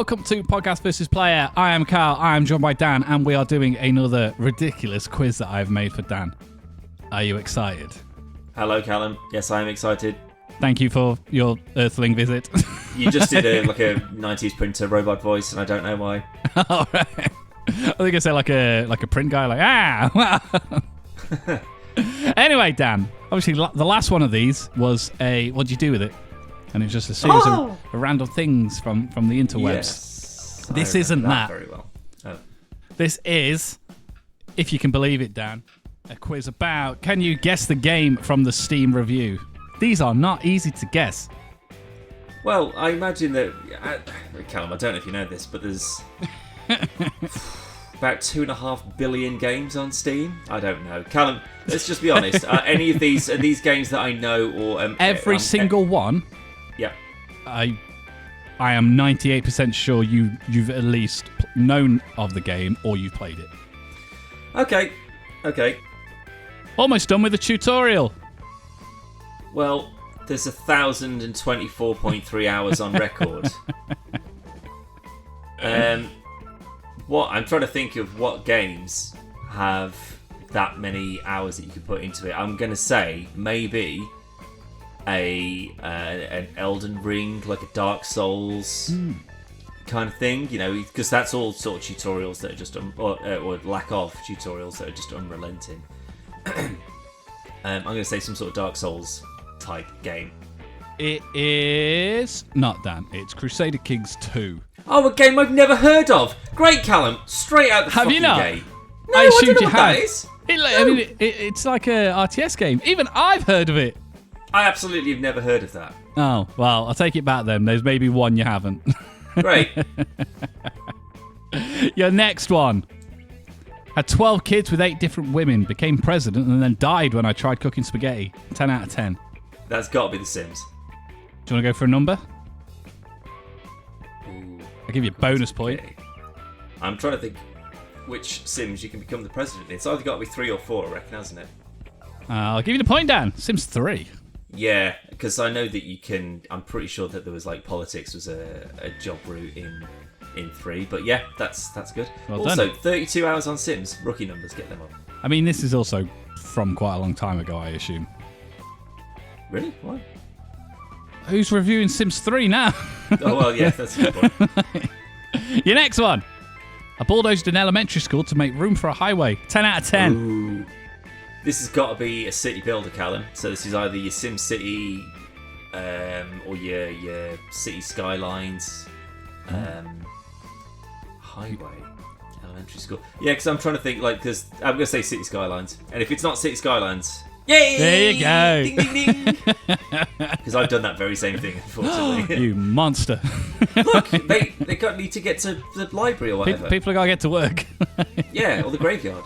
welcome to Podcast vs. Player. I am Carl, I am joined by Dan, and we are doing another ridiculous quiz that I've made for Dan. Are you excited? Hello, Callum. Yes, I am excited. Thank you for your Earthling visit. You just did a 90s printer robot voice, and I don't know why. All right. I think I said like a print guy, wow. Anyway, Dan, obviously the last one of these was what'd you do with it? And it was just a series of random things from the interwebs. Yes. This isn't that. Very well. Oh. This is, if you can believe it, Dan, a quiz about can you guess the game from the Steam review? These are not easy to guess. Well, I imagine that... Callum, I don't know if you know this, but there's about 2.5 billion games on Steam. I don't know. Callum, let's just be honest. Any of these, are these games that I know or... Every single one? Yeah. I am 98% sure you've at least known of the game or you've played it. Okay. Almost done with the tutorial. Well, there's 1,024.3 hours on record. What I'm trying to think of what games have that many hours that you could put into it. I'm going to say maybe an Elden Ring, like a Dark Souls kind of thing, you know, because that's all sort of tutorials that are just or lack of tutorials that are just unrelenting. I'm going to say some sort of Dark Souls type game. It is not, Dan. It's Crusader Kings 2. Oh, a game I've never heard of. Great, Callum. Straight out the Have fucking you not? gate. No, I I assumed don't know you what had. that is. I mean, it's like a RTS game. Even I've heard of it. I absolutely have never heard of that. Oh, well, I'll take it back then. There's maybe one you haven't. Great. Your next one. Had 12 kids with 8 different women, became president, and then died when I tried cooking spaghetti. 10 out of 10. That's got to be The Sims. Do you want to go for a number? Ooh, I'll give you a bonus point. okay. I'm trying to think which Sims you can become the president in. It's either got to be 3 or 4, I reckon, hasn't it? I'll give you the point, Dan. Sims 3. Yeah, because I know that you can... I'm pretty sure that there was, like, politics was a job route in 3. But yeah, that's good. Well also, done. 32 hours on Sims. Rookie numbers, get them up. I mean, this is also from quite a long time ago, I assume. Really? Why? Who's reviewing Sims 3 now? Oh, well, yeah, that's a good point. Your next one. I bulldozed an elementary school to make room for a highway. 10 out of 10. Ooh. This has got to be a city builder, Callum. So this is either your Sim City or your city skylines. Highway. Elementary school. Yeah, because I'm trying to think, like, because I'm going to say city skylines. And if it's not city skylines... Yay! There you go. Ding, ding, ding. Because I've done that very same thing, unfortunately. You monster. Look, they need to get to the library or whatever. People are going to get to work. Yeah, or the graveyard.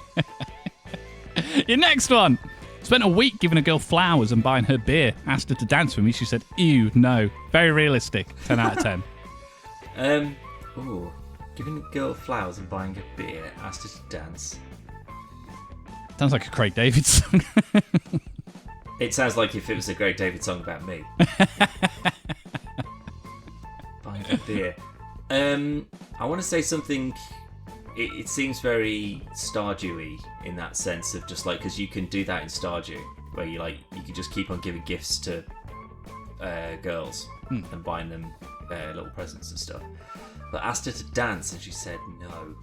Your next one. Spent a week giving a girl flowers and buying her beer. Asked her to dance with me. She said, ew, no. Very realistic. 10 out of 10. Giving a girl flowers and buying a beer. Asked her to dance. Sounds like a Craig David song. It sounds like if it was a Craig David song about me. Buying a beer. I want to say something... It seems very Stardew-y in that sense of just like... Because you can do that in Stardew, where you can just keep on giving gifts to girls and buying them little presents and stuff. But asked her to dance and she said no.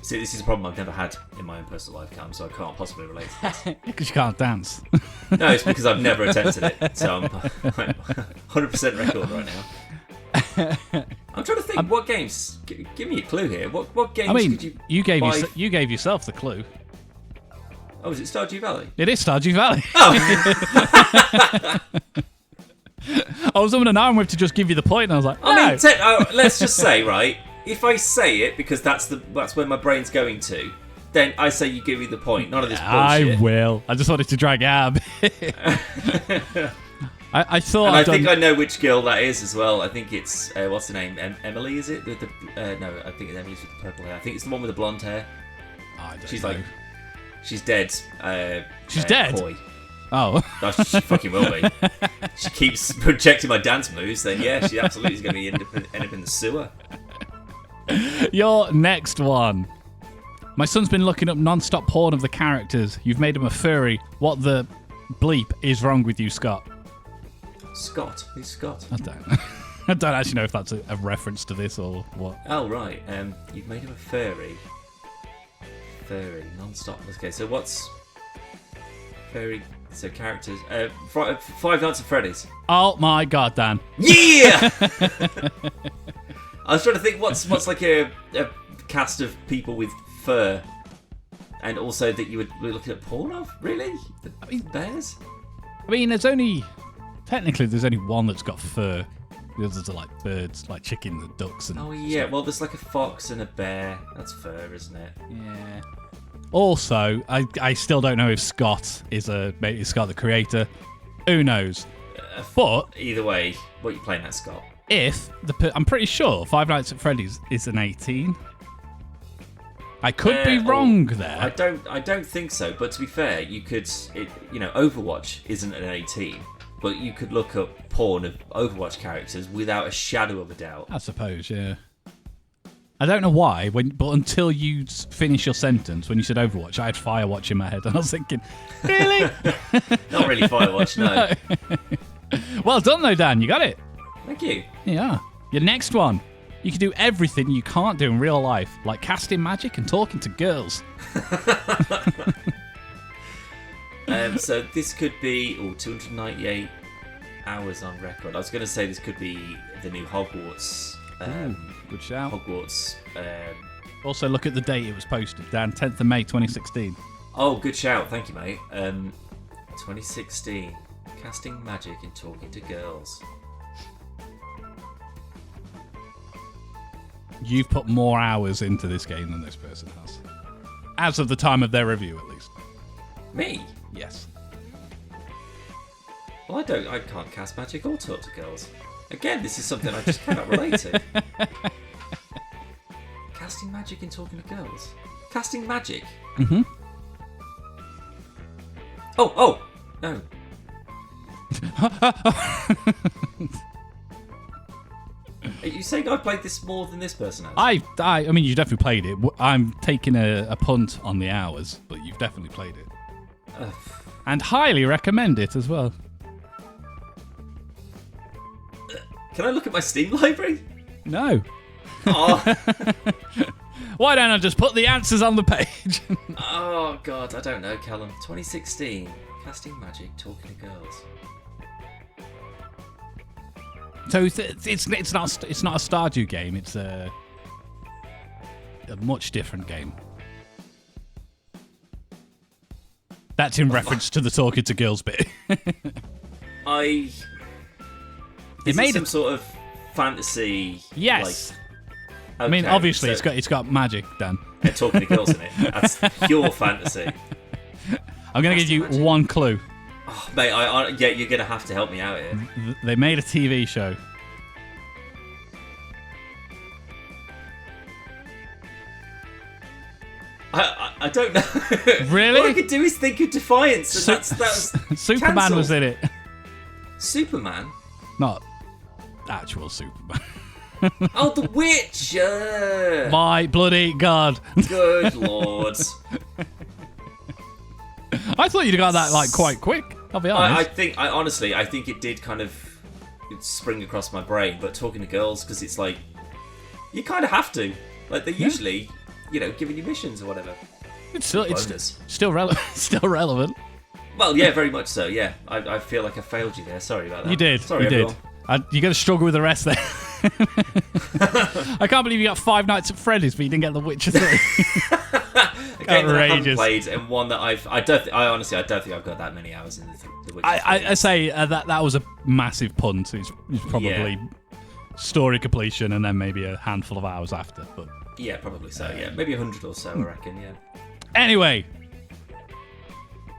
See, this is a problem I've never had in my own personal life, Cam, so I can't possibly relate to this. Because you can't dance. No, it's because I've never attempted it, so I'm 100% record right now. I'm trying to think, what games... Give me a clue here. What games could you gave yourself the clue. Oh, is it Stardew Valley? It is Stardew Valley. Oh! I was on an arm with to just give you the point, and I was like, no. I mean, let's just say, right, if I say it, because that's where my brain's going to, then I say you give me the point. None of this bullshit. I will. I just wanted to drag it out a bit. I thought... And I think I know which girl that is as well. I think it's... what's her name? Emily, is it? No, I think it's Emily's with the purple hair. I think it's the one with the blonde hair. I don't She's know. like... She's dead. She's dead? Koi. Oh. Oh, she fucking will be. She keeps projecting my dance moves, then yeah, she absolutely is going to end up in the sewer. Your next one. My son's been looking up non-stop porn of the characters. You've made him a furry. What the bleep is wrong with you, Scott? Scott? Who's Scott? I don't I don't actually know if that's a reference to this or what. Oh, right. You've made him a furry. Furry, non-stop. Okay, so what's... Furry... So characters... Five Nights at Freddy's. Oh my god, Dan. Yeah! I was trying to think what's like a cast of people with fur, and also that you would be looking at porn of? Really? I mean, bears? I mean, there's only one that's got fur. The others are like birds, like chickens and ducks. And oh yeah, stuff. well there's like a fox and a bear. That's fur, isn't it? Yeah. Also, I still don't know if Scott is Scott the creator. Who knows? But either way, what are you playing at, Scott? I'm pretty sure Five Nights at Freddy's is an 18. I could be wrong there. I don't think so. But to be fair, you could, Overwatch isn't an 18, but you could look up porn of Overwatch characters without a shadow of a doubt. I suppose, yeah. I don't know why, but until you finish your sentence, when you said Overwatch, I had Firewatch in my head, and I was thinking, really? Not really Firewatch, no. Well done, though, Dan. You got it. Thank you. Yeah. Your next one. You can do everything you can't do in real life, like casting magic and talking to girls. So this could be 298 hours on record. I was going to say this could be the new Hogwarts. Good shout. Hogwarts. Also, look at the date it was posted, Dan. 10th of May, 2016. Oh, good shout. Thank you, mate. 2016. Casting magic and talking to girls. You've put more hours into this game than this person has. As of the time of their review, at least. Me? Yes. Well, I can't cast magic or talk to girls. Again, this is something I just cannot relate to. Casting magic and talking to girls. Casting magic? Mm-hmm. Oh, no. Are you saying I played this more than this person has? I mean, you definitely played it. I'm taking a punt on the hours, but you've definitely played it. And highly recommend it as well. Can I look at my Steam library? No. Oh. Why don't I just put the answers on the page? Oh, God, I don't know, Callum. 2016. Casting magic, talking to girls. So it's not a Stardew game. It's a much different game. That's in reference to the talking to girls bit. Is it some sort of fantasy? Yes. Like, okay, I mean, obviously, it's got magic, Dan. And talking to girls in it. That's pure fantasy. I'm going to give you one clue. Oh, mate, yeah, you're going to have to help me out here. They made a TV show. I don't know. Really? All I could do is think of Defiance, and that's Superman cancelled. was in it. Superman? Not actual Superman. Oh, The Witcher! My bloody God. Good Lord. I thought you'd got that quite quick. I'll be honest. I think it did kind of spring across my brain, but talking to girls, because it's like, you kind of have to. Like, they're usually, giving you missions or whatever. It's still relevant. Well, yeah, very much so, yeah. I feel like I failed you there. Sorry about that. You did. Sorry, you everyone. did. You're going to struggle with the rest there. I can't believe you got Five Nights at Freddy's, but you didn't get The Witcher 3. A game that I haven't played, and one that I honestly don't think I've got that many hours in The Witcher 3. I say that was a massive punt. It's probably story completion and then maybe a handful of hours after. But yeah, probably so. Yeah, maybe 100 or so. I reckon. Yeah. Anyway,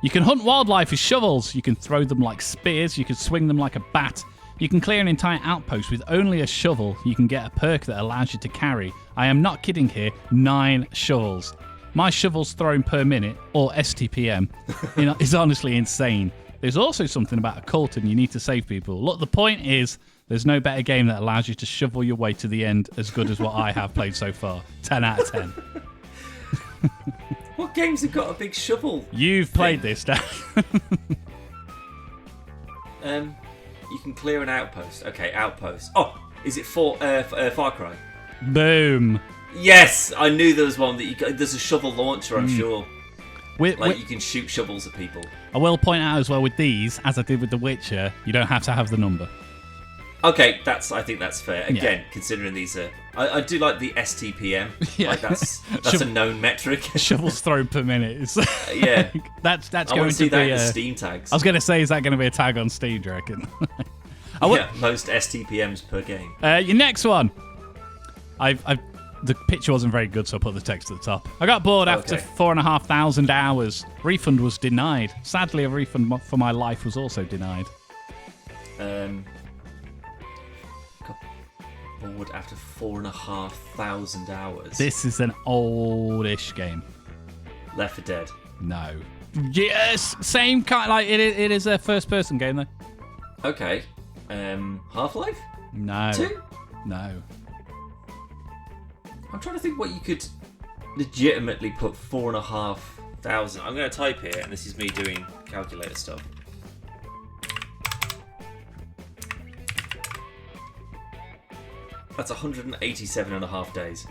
you can hunt wildlife with shovels. You can throw them like spears. You can swing them like a bat. You can clear an entire outpost with only a shovel. You can get a perk that allows you to carry. I am not kidding here. 9 shovels. My shovels thrown per minute, or STPM, is honestly insane. There's also something about a cult and you need to save people. Look, the point is, there's no better game that allows you to shovel your way to the end as good as what I have played so far. 10 out of 10. What games have got a big shovel? You've played this, Dan. You can clear an outpost. Okay, outpost. Oh, is it Far Cry? Boom. Yes, I knew there was one that there's a shovel launcher, I'm sure. You can shoot shovels at people. I will point out as well with these, as I did with The Witcher, you don't have to have the number. Okay, I think that's fair. Again, considering these are, I do like the STPM. Yeah. Like that's a known metric. Shovels thrown per minute. Yeah, that's I going want to see to that be in the Steam tags. I was going to say, is that going to be a tag on Steam? Do you reckon? Most STPMs per game. Your next one. The picture wasn't very good, so I put the text at the top. I got bored after 4,500 hours. Refund was denied. Sadly, a refund for my life was also denied. Got bored after 4,500 hours. This is an oldish game. Left 4 Dead. No. Yes, same kind. Like it is a first-person game though. Okay. Half-Life? No. 2? No. I'm trying to think what you could legitimately put 4,500. I'm going to type here, and this is me doing calculator stuff. That's 187.5 days.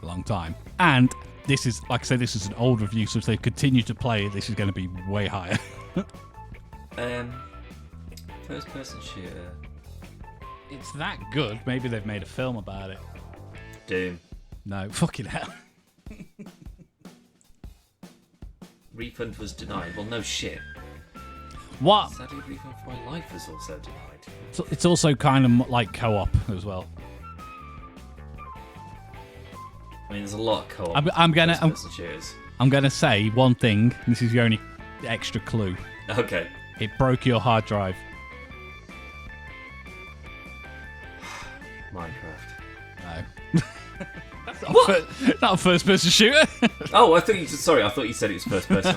A long time. And this is, like I said, this is an old review, so if they continue to play it, this is going to be way higher. First-person shooter. It's that good. Maybe they've made a film about it. Doom. No, fucking hell. Refund was denied. Well, no shit. What? Sadly, refund for my life was also denied. So it's also kind of like co-op as well. I mean, there's a lot of co-op. I'm gonna say one thing. This is your only extra clue. Okay. It broke your hard drive. Minecraft. No. That's not a first-person shooter. Oh, I thought you said it was first person.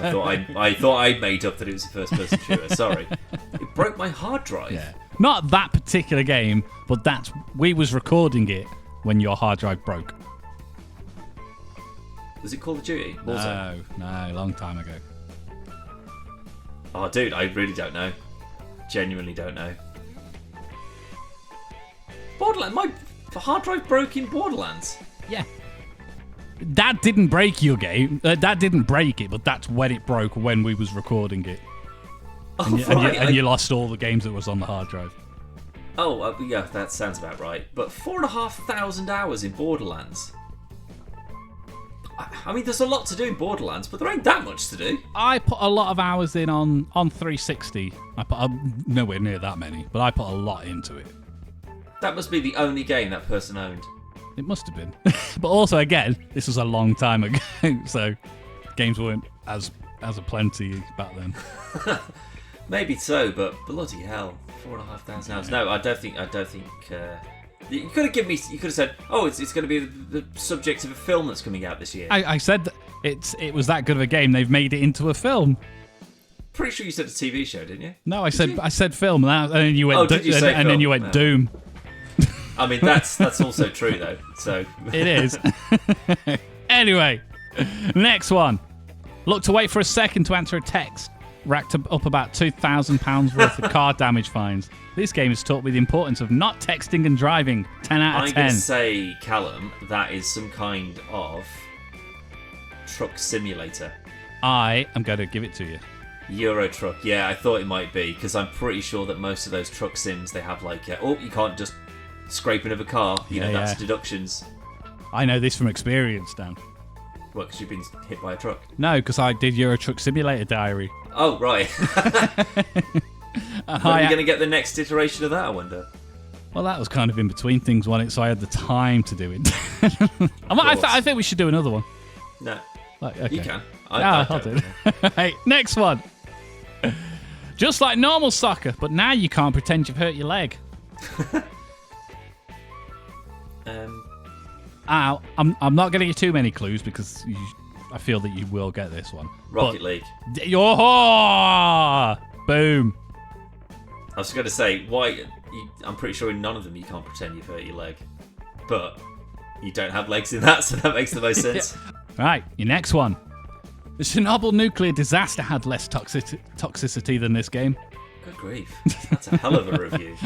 I thought I made up that it was a first person shooter. Sorry. It broke my hard drive. Yeah. Not that particular game, but we was recording it when your hard drive broke. Was it Call of Duty? No, long time ago. Oh, dude, I really don't know. Genuinely don't know. Borderlands. My hard drive broke in Borderlands. Yeah. That didn't break your game. That didn't break it, but that's when it broke, when we was recording it. And you lost all the games that was on the hard drive. Oh, yeah, that sounds about right. But 4,500 hours in Borderlands. I mean, there's a lot to do in Borderlands, but there ain't that much to do. I put a lot of hours in on 360. I put nowhere near that many, but I put a lot into it. That must be the only game that person owned. It must have been. But also, again, this was a long time ago, so games weren't as aplenty back then. Maybe so, but bloody hell, 4,500 hours. No, I don't think. You could have given me. You could have said, "Oh, it's going to be the subject of a film that's coming out this year." I said that it was that good of a game. They've made it into a film. Pretty sure you said a TV show, didn't you? No, I said film, and then you went. Oh, did you say and then you went Doom. I mean, that's also true though. So it is. Anyway, next one. Look to wait for a second to answer a text. Racked up about £2,000 worth of car damage fines. This game has taught me the importance of not texting and driving. 10 out of 10. I'm going to say, Callum, that is some kind of truck simulator. I am going to give it to you. Euro Truck. Yeah, I thought it might be, because I'm pretty sure that most of those truck sims, they have like, you can't just scrape another car. You know, that's deductions. I know this from experience, Dan. What, because you've been hit by a truck? No, because I did Euro Truck Simulator Diary. Oh, right. When are you going to get the next iteration of that, I wonder? Well, that was kind of in between things, wasn't it? So I had the time to do it. I think we should do another one. No. Okay. You can. I'll do it. Hey, next one. Just like normal soccer, but now you can't pretend you've hurt your leg. I'm not going to give you too many clues because I feel that you will get this one. Rocket League. Boom. I was going to say, why? I'm pretty sure in none of them you can't pretend you've hurt your leg. But you don't have legs in that, so that makes the most sense. Right, your next one. The Chernobyl nuclear disaster had less toxicity than this game. Good grief. That's a hell of a review.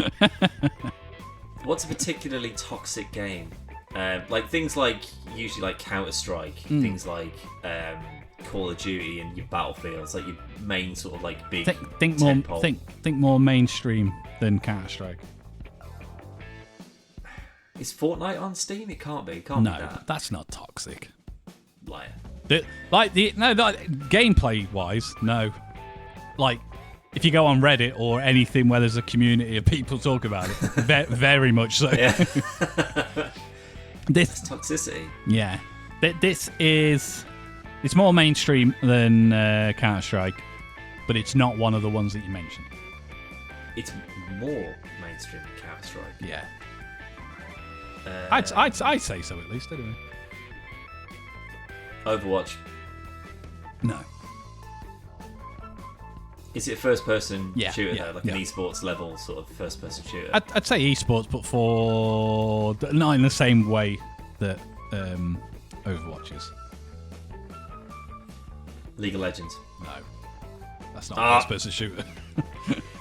What's a particularly toxic game? Like things like, usually like Counter-Strike, things like Call of Duty and your Battlefields, like your main sort of like big think more mainstream than Counter-Strike. Is Fortnite on Steam? It can't be. It can't be that. No, that's not toxic. Liar. Gameplay wise, no. Like, if you go on Reddit or anything where there's a community of people talk about it, very much so. Yeah. This toxicity. Yeah. It's more mainstream than Counter-Strike, but it's not one of the ones that you mentioned. It's more mainstream than Counter-Strike. Yeah. I'd say so at least, anyway. Overwatch. No. Is it a first-person shooter, though? Like an esports level sort of first-person shooter? I'd say esports, but not in the same way that Overwatch is. League of Legends. No. That's not a first-person shooter.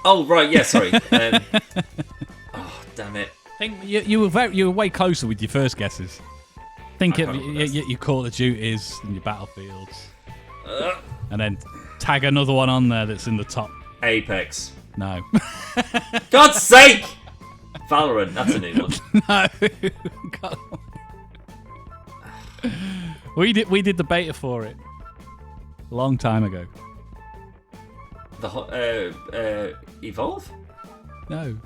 Oh, right, yeah, sorry. Oh, damn it. I think you were way closer with your first guesses. Think of your Call of Duties and your Battlefields. And then tag another one on there that's in the top. Apex. No. God's sake! Valorant, that's a new one. No. We did the beta for it. A long time ago. Evolve? No.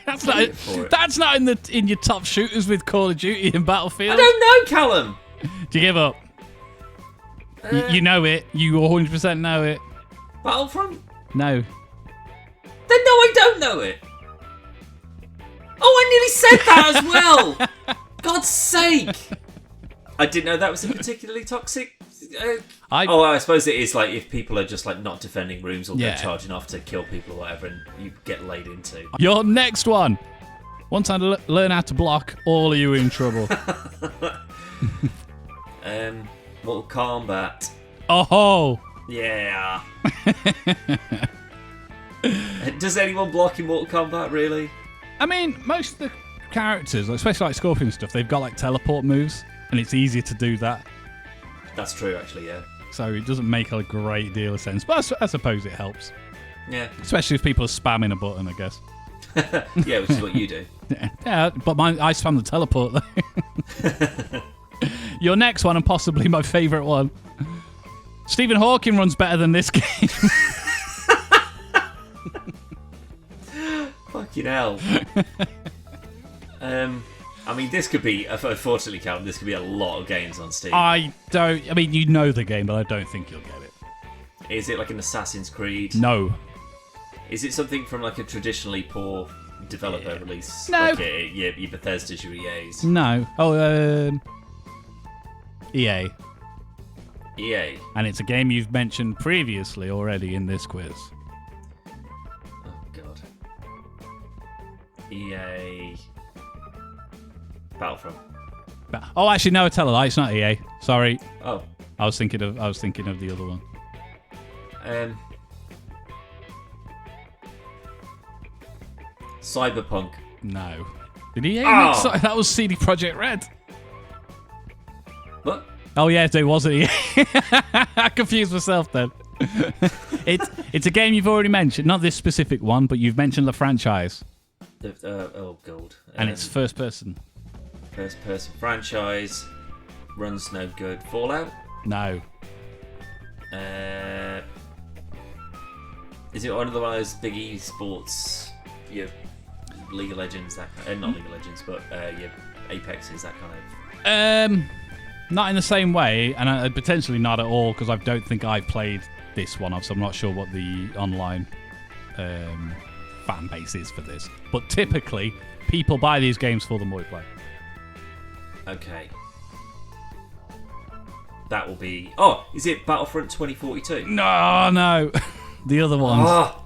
That's not in your top shooters with Call of Duty and Battlefield. I don't know, Callum. Do you give up? You know it. You 100% know it. Battlefront? No. Then no, I don't know it. Oh, I nearly said that as well. God's sake. I didn't know that was a particularly toxic. I suppose it is, like, if people are just like not defending rooms or they're charging off to kill people or whatever, and you get laid into. Your next one. Once I learn how to block, all of you in trouble. Mortal Kombat. Oh. Yeah. Does anyone block in Mortal Kombat, really? I mean, most of the characters, especially like Scorpion and stuff, they've got like teleport moves, and it's easier to do that. That's true, actually, yeah. So it doesn't make a great deal of sense, but I suppose it helps. Yeah. Especially if people are spamming a button, I guess. Yeah, which is what you do. Yeah, but I spam the teleport, though. Your next one, and possibly my favourite one. Stephen Hawking runs better than this game. Fucking hell. I mean, this could be, unfortunately, Calvin, this could be a lot of games on Steam. I mean, you know the game, but I don't think you'll get it. Is it like an Assassin's Creed? No. Is it something from like a traditionally poor developer release? No. Like your Bethesda's, your EA's? No. EA. EA. And it's a game you've mentioned previously already in this quiz. Oh, God. EA... Battlefront. Oh, actually, no, tell a lie. It's not EA. Sorry. Oh. I was thinking of the other one. Cyberpunk. No. Did EA make that was CD Projekt Red. What? Oh yeah, it wasn't EA. I confused myself then. It's a game you've already mentioned, not this specific one, but you've mentioned the franchise. Oh, God. And it's first person. First person franchise. Runs no good. Fallout? No. Is it one of those big esports? Your League of Legends, that kind not League of Legends, but your Apexes, that kind of. Not in the same way, and potentially not at all, because I don't think I played this one, so I'm not sure what the online fan base is for this. But typically, people buy these games for the multiplayer. Okay. that will be... Oh, is it Battlefront 2042? No. The other ones. Ah!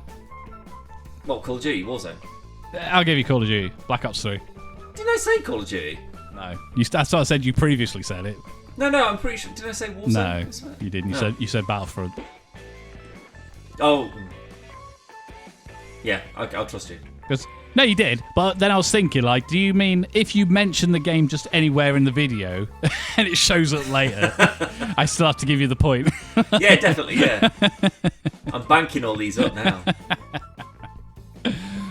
What, Call of Duty? Warzone? I'll give you Call of Duty. Black Ops 3. Didn't I say Call of Duty? No. That's what I said. You previously said it. No, I'm pretty sure. Did I say Warzone? No, you didn't. You said Battlefront. Oh. Yeah, I'll trust you. No, you did. But then I was thinking, like, do you mean if you mention the game just anywhere in the video and it shows up later, I still have to give you the point? Yeah, definitely, yeah. I'm banking all these up now.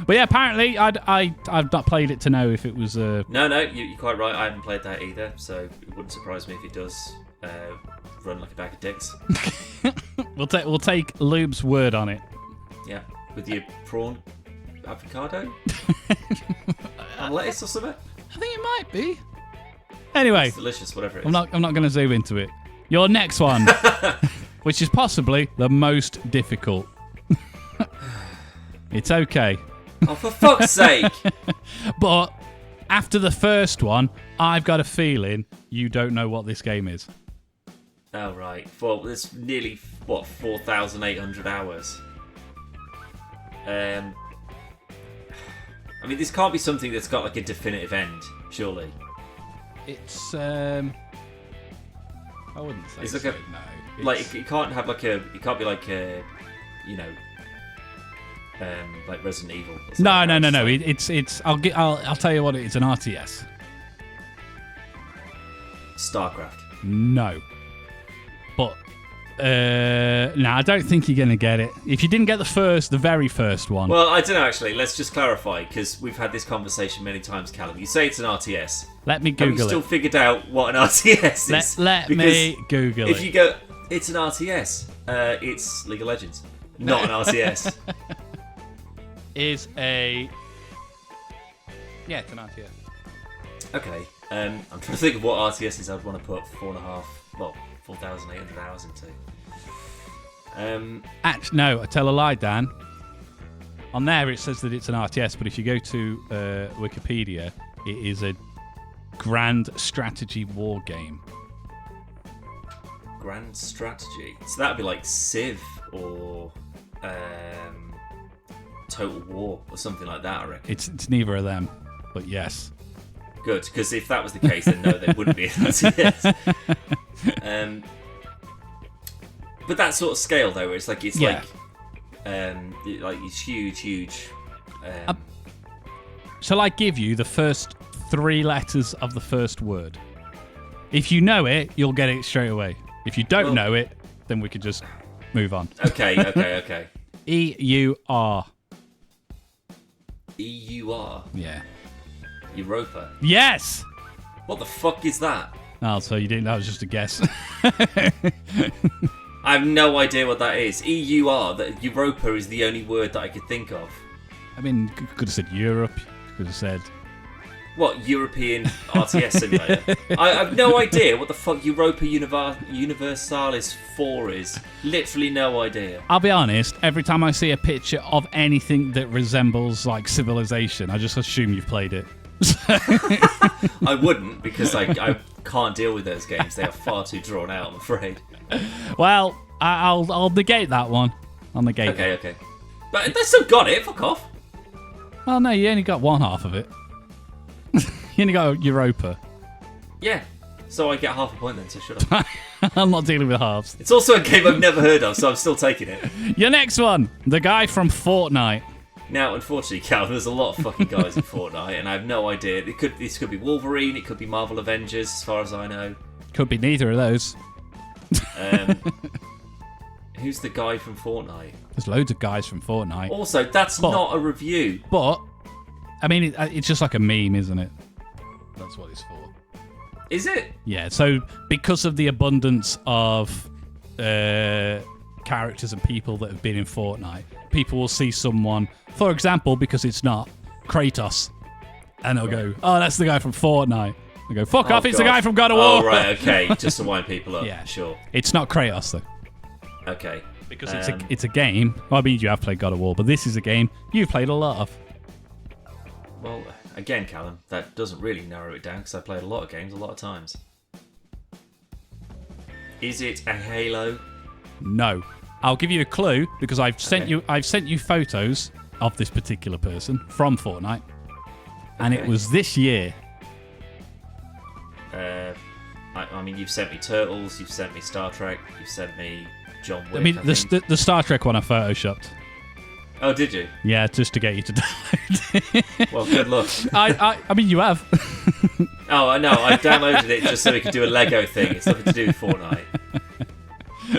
But yeah, apparently I've not played it to know if it was... No, you're quite right. I haven't played that either, so it wouldn't surprise me if it does run like a bag of dicks. We'll take Lube's word on it. Yeah, with your prawn avocado? And lettuce or something? I think it might be. Anyway, it's delicious, whatever it is. I'm not going to zoom into it. Your next one, which is possibly the most difficult. It's okay. Oh, for fuck's sake! But after the first one, I've got a feeling you don't know what this game is. Oh, right. Well, it's nearly, 4,800 hours. I mean, this can't be something that's got, like, a definitive end, surely. It's, I wouldn't say it's like so, a, no. Like, it can't have, like, it can't be, like, you know... like Resident Evil. No. It's. I'll tell you what. It's an RTS. StarCraft. No. But no, I don't think you're gonna get it. If you didn't get the very first one. Well, I don't know. Actually, let's just clarify because we've had this conversation many times, Callum. You say it's an RTS. Let me Google it. Have you still figured out what an RTS is? Let me Google it. If you go, it's an RTS. It's League of Legends, not an RTS. Is a... Yeah, it's an RTS. Okay. I'm trying to think of what RTSs I'd want to put 4,800 hours into. No, I tell a lie, Dan. On there it says that it's an RTS, but if you go to Wikipedia, it is a grand strategy war game. Grand strategy? So that'd be like Civ or... Total War or something like that, I reckon. It's neither of them, but yes. Good, because if that was the case, then no, there wouldn't be an RTS. But that sort of scale, though, where it's like it's huge. Shall I give you the first 3 letters of the first word? If you know it, you'll get it straight away. If you don't know it, then we could just move on. Okay. EUR. EUR? Yeah. Europa? Yes! What the fuck is that? Oh, so you didn't, that was just a guess. I have no idea what that is. EUR, that Europa is the only word that I could think of. I mean, you could have said Europe, you could have said... What, European RTS simulator? I have no idea what the fuck Europa Universalis 4 is. Literally no idea. I'll be honest, every time I see a picture of anything that resembles, like, Civilization, I just assume you've played it. I wouldn't, because I can't deal with those games. They are far too drawn out, I'm afraid. Well, I'll negate that one. I'll negate it. Okay. But they still got it, fuck off. Oh, no, you only got one half of it. You only got Europa. Yeah, so I get half a point then, so shut up. I'm not dealing with halves. It's also a game I've never heard of, so I'm still taking it. Your next one, the guy from Fortnite. Now, unfortunately, Cal, there's a lot of fucking guys in Fortnite, and I have no idea. This could be Wolverine, it could be Marvel Avengers, as far as I know. Could be neither of those. Who's the guy from Fortnite? There's loads of guys from Fortnite. Also, that's not a review. But, I mean, it's just like a meme, isn't it? That's what it's for. Is it? Yeah, so because of the abundance of characters and people that have been in Fortnite, people will see someone, for example, because it's not Kratos, and they'll go, oh, that's the guy from Fortnite. They go, fuck off, it's the guy from God of War. Oh, right, okay, just to wind people up. Yeah, sure. It's not Kratos, though. Okay. Because it's a game. Well, I mean, you have played God of War, but this is a game you've played a lot of. Well, again, Callum, that doesn't really narrow it down because I played a lot of games a lot of times. Is it a Halo? No. I'll give you a clue because I've sent you photos of this particular person from Fortnite, and it was this year. I mean, you've sent me Turtles, you've sent me Star Trek, you've sent me John Wick. I mean, the Star Trek one I photoshopped. Oh, did you? Yeah, just to get you to download it. Well, good luck. I mean, you have. Oh, I know. I downloaded it just so we could do a Lego thing. It's nothing to do with Fortnite.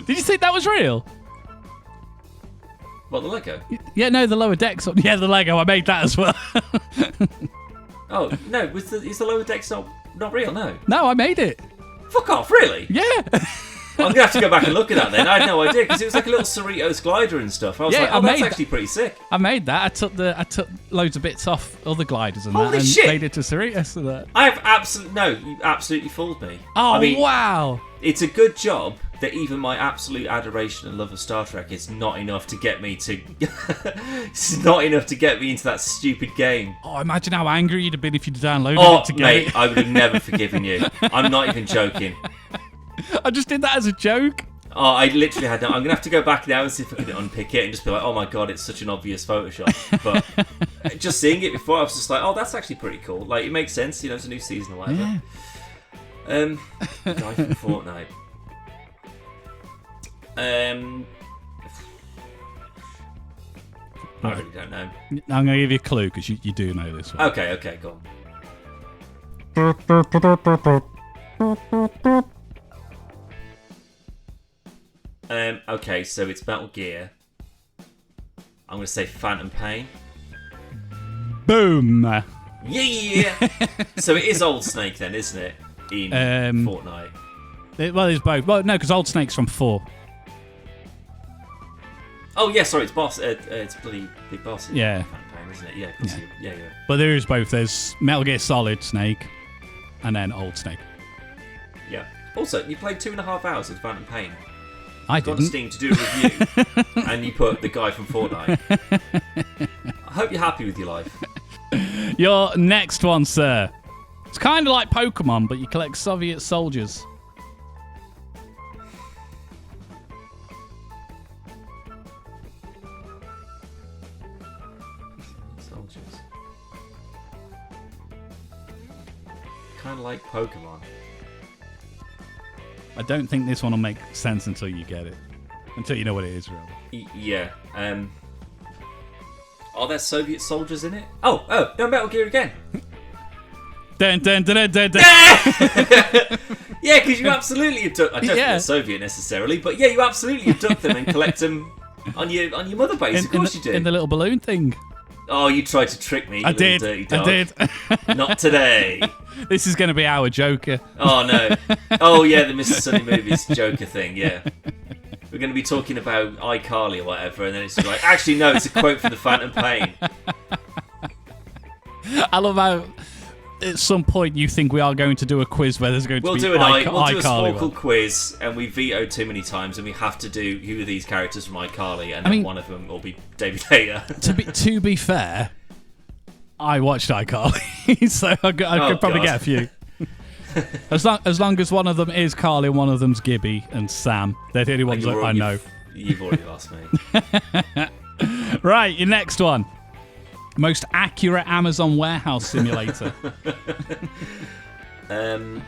Did you think that was real? What, the Lego? Yeah, no, the lower decks. Yeah, the Lego. I made that as well. Oh, no. Is the lower deck's not real? No. No, I made it. Fuck off, really? Yeah. I'm going to have to go back and look at that then. I had no idea because it was like a little Cerritos glider and stuff. I was like, oh, that's actually pretty sick. I made that. I took loads of bits off other gliders and Holy that shit. and made it to Cerritos and that. I have you absolutely fooled me. Oh, I mean, wow. It's a good job that even my absolute adoration and love of Star Trek is not enough to get me to... It's not enough to get me into that stupid game. Oh, imagine how angry you'd have been if you'd downloaded it to get mate, it. I would have never forgiven you. I'm not even joking. I just did that as a joke. Oh, I literally had no... I'm going to have to go back now and see if I can unpick it and just be like, oh my god, it's such an obvious Photoshop. But just seeing it before, I was just like, oh, that's actually pretty cool. Like, it makes sense, it's a new season or whatever. Yeah. Guy from Fortnite. I really don't know. I'm going to give you a clue because you do know this one. Okay, go on. Okay, so it's Metal Gear. I'm going to say Phantom Pain. Boom. Yeah! So it is Old Snake then, isn't it? In Fortnite. Well, it's both. Well, no, because Old Snake's from 4. Oh, yeah, sorry, it's Boss. It's bloody Big Boss. Yeah. Phantom Pain, isn't it? Yeah, yeah. But there is both. There's Metal Gear Solid Snake and then Old Snake. Yeah. Also, you played 2.5 hours of Phantom Pain. I got didn't. on Steam to do a review, and you put the guy from Fortnite. I hope you're happy with your life. Your next one, sir. It's kind of like Pokemon, but you collect Soviet soldiers. Soldiers. Kind of like Pokemon. I don't think this one will make sense until you get it. Until you know what it is, really. Yeah. Are there Soviet soldiers in it? Oh, no, Metal Gear again. Dun, dun, dun, dun, dun, dun. Yeah, because you absolutely abduct. I don't think they're Soviet necessarily, but yeah, you absolutely abduct them and collect them on your mother base. Of course you do. In the little balloon thing. Oh, you tried to trick me. I did. Dirty dog. I did. Not today. This is going to be our Joker. Oh no. Oh yeah, the Mr. Sunny Movies Joker thing. Yeah. We're going to be talking about iCarly or whatever, and then it's like, actually no, it's a quote from the Phantom Pain. I love how at some point you think we are going to do a quiz where there's going to be We'll do a iCarly Sporkle quiz, and we vetoed too many times, and we have to do who are these characters from iCarly, and then one of them will be David Hayter. To be fair, I watched iCarly, so I could probably get a few. As long as one of them is Carly and one of them's Gibby and Sam, they're the only ones that I know. You've already lost me. Right, your next one. Most accurate Amazon warehouse simulator. Early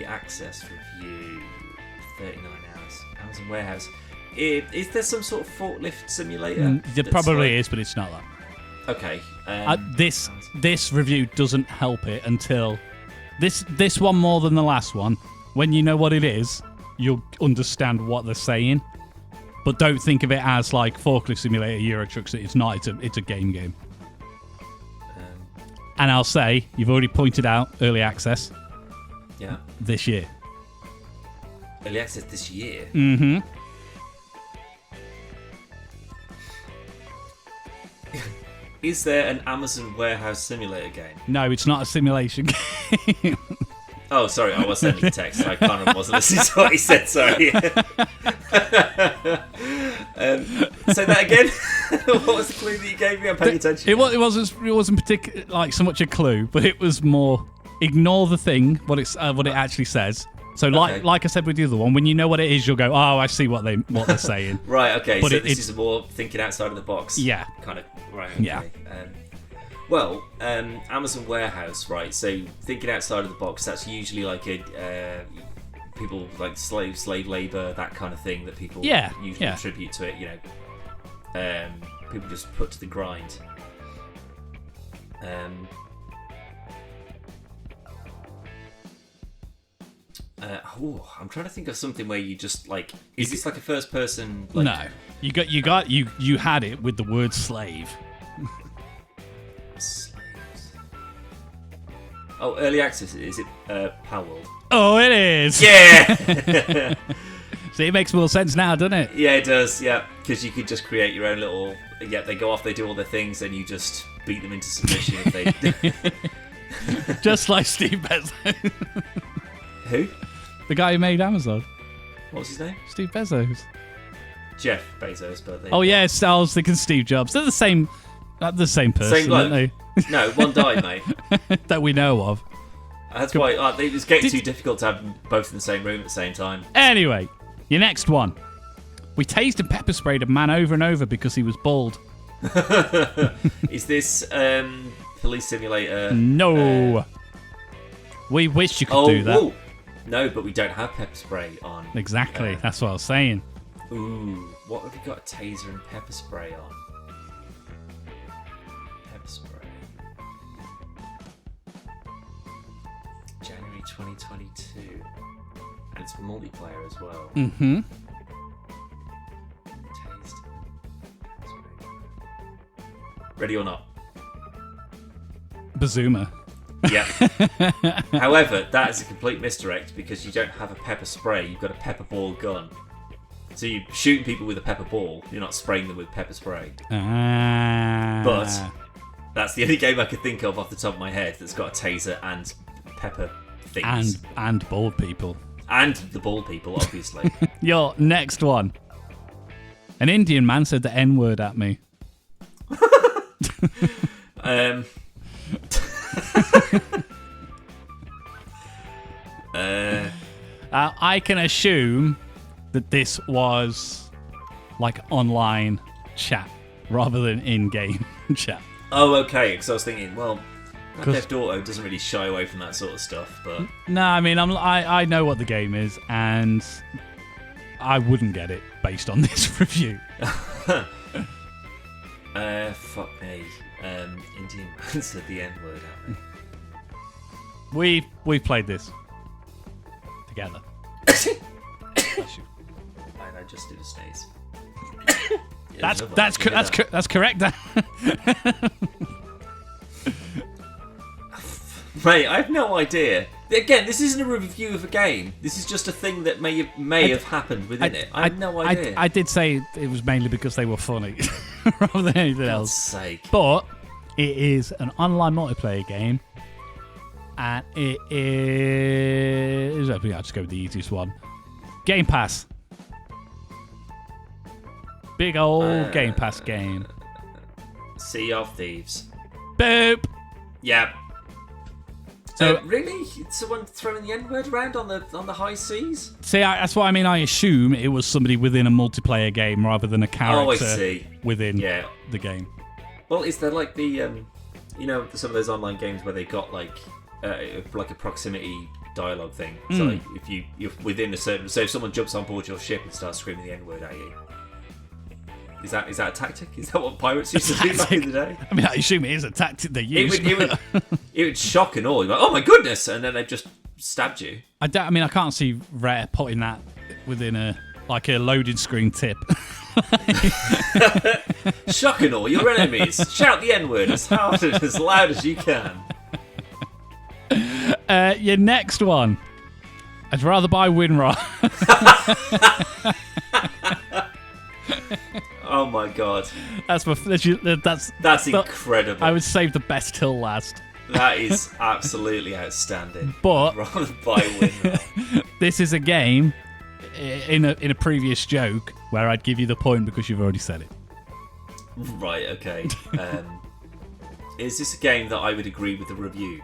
access review, 39 hours. Amazon warehouse. Is there some sort of forklift simulator? There probably is, but it's not that. Okay. This review doesn't help it until this one more than the last one. When you know what it is, you'll understand what they're saying. But don't think of it as like forklift simulator, Euro Trucks. It's not. It's a game. And I'll say you've already pointed out early access. Yeah. This year. Early access this year. Mm-hmm. Is there an Amazon warehouse simulator game? No, it's not a simulation game. Oh, sorry, I was sending a text. I kind of wasn't listening to what he said, sorry. Say that again? What was the clue that you gave me? I'm paying attention. It wasn't particularly like so much a clue, but it was more ignore the thing, what it actually says, So like I said with the other one, when you know what it is, you'll go, oh, I see what they're saying. Right, okay, But so this is more thinking outside of the box. Yeah. Kind of, right, okay. Yeah. Amazon warehouse, right? So thinking outside of the box, that's usually like people like slave labor, that kind of thing that people usually attribute to it. You know, people just put to the grind. I'm trying to think of something where you just like. Is this like a first person? Like, no, you had it with the word slave. Slaves. Oh, early access. Is it Palworld? Oh, it is. Yeah. See, it makes more sense now, doesn't it? Yeah, it does. Yeah, because you could just create your own little. Yeah, they go off, they do all their things, and you just beat them into submission if they. Just like Steve Bezos. Who? The guy who made Amazon. What's his name? Steve Bezos. Jeff Bezos, but they. Oh yeah, I was thinking Steve Jobs. They're the same person, Same aren't they? No, one died, mate. That we know of. That's why it was getting too difficult to have them both in the same room at the same time. Anyway, your next one. We tased and pepper sprayed a man over and over because he was bald. Is this police simulator? No. We wish you could do that. Whoa. No, but we don't have pepper spray on. Exactly. That's what I was saying. Ooh, what have we got? A taser and pepper spray on. Pepper spray. January 2022. And it's multiplayer as well. Mm-hmm. Tased. Ready or not? Bazoomer. Yeah. However, that is a complete misdirect because you don't have a pepper spray, you've got a pepper ball gun. So you're shooting people with a pepper ball, you're not spraying them with pepper spray. But that's the only game I could think of off the top of my head that's got a taser and pepper things. And bald people. And the bald people, obviously. Your next one. An Indian man said the N-word at me. I can assume that this was like online chat rather than in-game chat. Oh, okay. Because I was thinking, well, Grand Theft Auto doesn't really shy away from that sort of stuff. But no, I mean, I know what the game is, and I wouldn't get it based on this review. Fuck me. Indian man said the N-word at me. We've played this together. I just did a sneeze. That's correct. Mate, I have no idea. Again, this isn't a review of a game. This is just a thing that may have happened within it. I have no idea. I did say it was mainly because they were funny, rather than anything else. Sake. But it is an online multiplayer game, and it is. I'll just go with the easiest one. Game Pass. Big old Game Pass game. Sea of Thieves. Boop. Yeah. So really, someone throwing the N-word around on the high seas? See, that's what I mean. I assume it was somebody within a multiplayer game rather than a character within the game. Well, is there like the some of those online games where they got like a proximity dialogue thing? So like if you're within a certain, so if someone jumps on board your ship and starts screaming the N-word at you. Is that a tactic? Is that what pirates used to do back in the day? I mean, I assume it is a tactic they use. It would shock and awe. You're like, oh my goodness! And then they've just stabbed you. I can't see Rare putting that within a loading screen tip. Shock and awe your enemies. Shout the N-word as hard and as loud as you can. Your next one. I'd rather buy WinRAR. Oh my god. That's incredible. I would save the best till last. That is absolutely outstanding. But rather buy WinRAR. This is a game in a previous joke where I'd give you the point because you've already said it. Right, okay. Is this a game that I would agree with the review?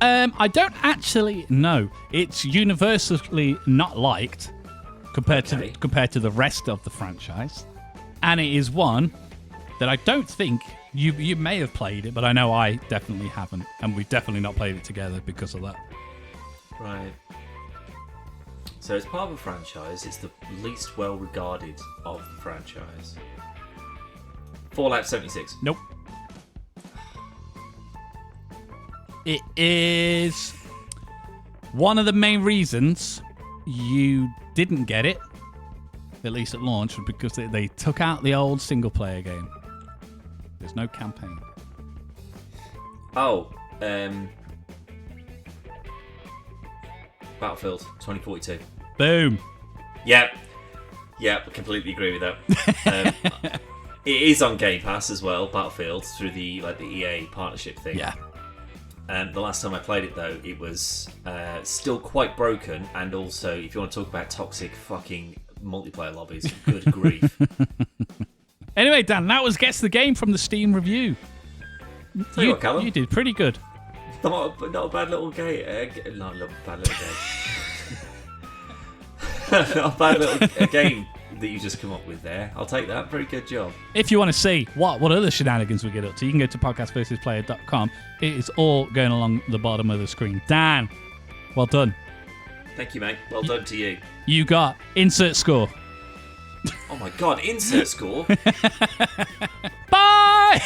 I don't actually know. It's universally not liked compared to the rest of the franchise, and it is one that I don't think you may have played it, but I know I definitely haven't, and we've definitely not played it together because of that. Right. So it's part of a franchise. It's the least well regarded of the franchise. Fallout 76. Nope. It is one of the main reasons you didn't get it, at least at launch, was because they took out the old single player game. There's no campaign. Oh, Battlefield 2042. Boom. Yep, I completely agree with that. It is on Game Pass as well, Battlefield, through the EA partnership thing. Yeah. The last time I played it though, it was still quite broken, and also, if you want to talk about toxic fucking multiplayer lobbies, good grief. Anyway, Dan, that was Guess the Game from the Steam review. Tell you what, Callum. You did pretty good. Not a bad little game. Not a bad little game. Not a bad little game that you just come up with there. I'll take that. Very good job. If you want to see what other shenanigans we get up to, you can go to podcastversusplayer.com. It is all going along the bottom of the screen. Dan, well done. Thank you, mate. Well done to you. You got insert score. Oh my god, insert score. Bye!